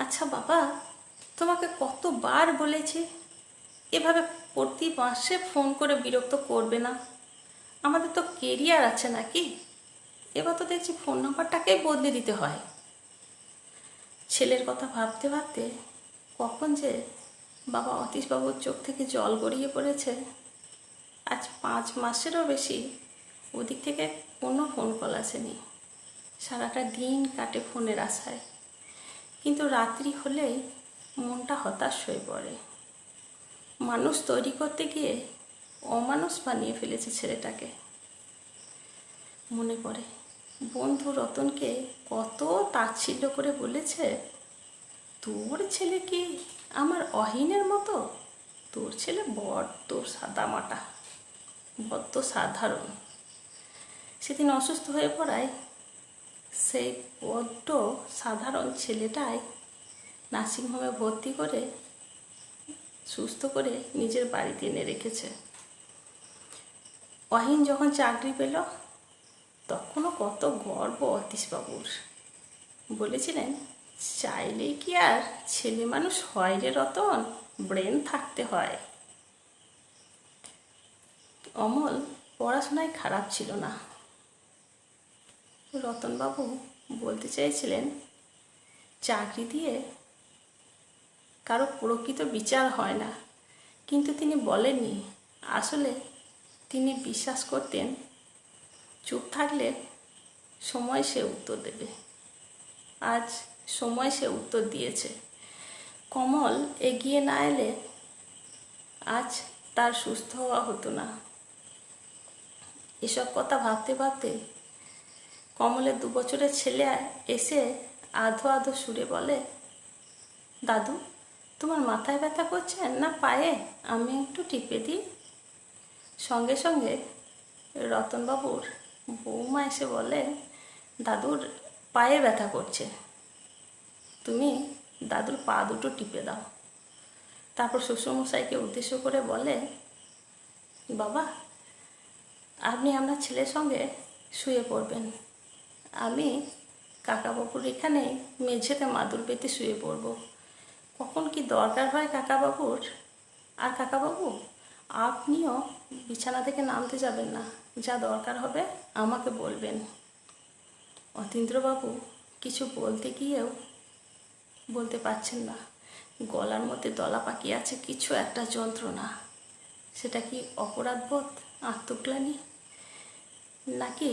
আচ্ছা বাবা, তোমাকে কতবার বলেছি এভাবে প্রতি মাসে ফোন করে বিরক্ত করবে না। আমাদের তো কেরিয়ার আছে নাকি? এবার তো দেখছি ফোন নাম্বারটাকেই বদলে দিতে হয়। ছেলের কথা ভাবতে ভাবতে কখন যে বাবা অতীশবাবুর চোখ থেকে জল গড়িয়ে পড়েছে। আজ 5 মাসেরও বেশি ওদিক থেকে কোনো ফোন কল আসেনি। সারাটা দিন কাটে ফোনের আশায়, কিন্তু রাত্রি হলেই মনটা হতাশ হয়ে পড়ে। মানুষ তৈরি করতে গিয়ে অমানুষ বানিয়ে ফেলেছে ছেলেটাকে। মনে পড়ে বন্ধু রতনকে কত তাচ্ছিল্য করে বলেছে, তোর ছেলে কি আমার অহিনের মতো? তোর ছেলে বড্ড সাদামাটা, বড্ড সাধারণ। সেদিন অসুস্থ হয়ে পড়ায় সেই বড্ড সাধারণ ছেলেটাই নার্সিংহোমে ভর্তি করে সুস্থ করে নিজের বাড়িতে এনে রেখেছে। অহিন যখন চাকরি পেল তখনও কত গর্ব অতীশবাবুর। বলেছিলেন, চাইলেই কি আর ছেলে মানুষ হয় রে রতন, ব্রেন থাকতে হয়। অমল পড়াশোনায় খারাপ ছিল না। রতনবাবু বলতে চেয়েছিলেন, চাকরি দিয়ে কারো প্রকৃত বিচার হয় না, কিন্তু তিনি বলেননি। আসলে তিনি বিশ্বাস করতেন, চুপ থাকলে সময় সে উত্তর দেবে। আজ সময় সে উত্তর দিয়েছে। কমল এগিয়ে না এলে আজ তার সুস্থ হওয়া হতো না। এসব কথা ভাবতে ভাবতে কমলের 2 বছরের ছেলে এসে আধো আধো সুরে বলে, দাদু, তোমার মাথায় ব্যথা করছে না পায়ে? আমি একটু টিপে দিই। সঙ্গে সঙ্গে রতনবাবুর বৌমা এসে বলে, দাদুর পায়ে ব্যথা করছে, তুমি দাদুর পা দুটো টিপে দাও। তারপর শ্বশুরমশাইকে উদ্দেশ্য করে বলে, বাবা, আপনি আপনার ছেলের সঙ্গে শুয়ে পড়বেন, আমি কাকাবাবুর এখানে মেঝেতে মাদুর পেতে শুয়ে পড়ব। কখন কি দরকার হয় কাকাবাবুর। আর কাকাবাবু, আপনিও বিছানা থেকে নামতে যাবেন না, যা দরকার হবে আমাকে বলবেন। অতীন্দ্রবাবু কিছু বলতে গিয়েও বলতে পারছেন না। গলার মধ্যে দলা পাকিয়ে আছে কিছু একটা যন্ত্রণা। সেটা কি অপরাধবোধ, আত্মগ্লানি, নাকি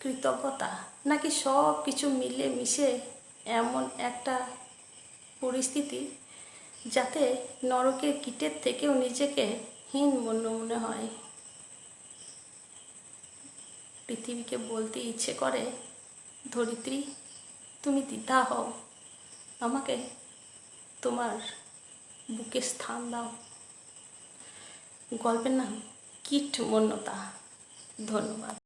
কৃতজ্ঞতা, নাকি সব কিছু মিলে মিশে এমন একটা পরিস্থিতি যাতে নরকের কীটের থেকেও নিজেকে হীন মনে হয়। পৃথিবীকে বলতে ইচ্ছে করে, ধরিত্রী, তুমি দ্বিধা হও, আমাকে তোমার বুকে স্থান দাও। গল্পের নাম কীটমন্যতা। ধন্যবাদ।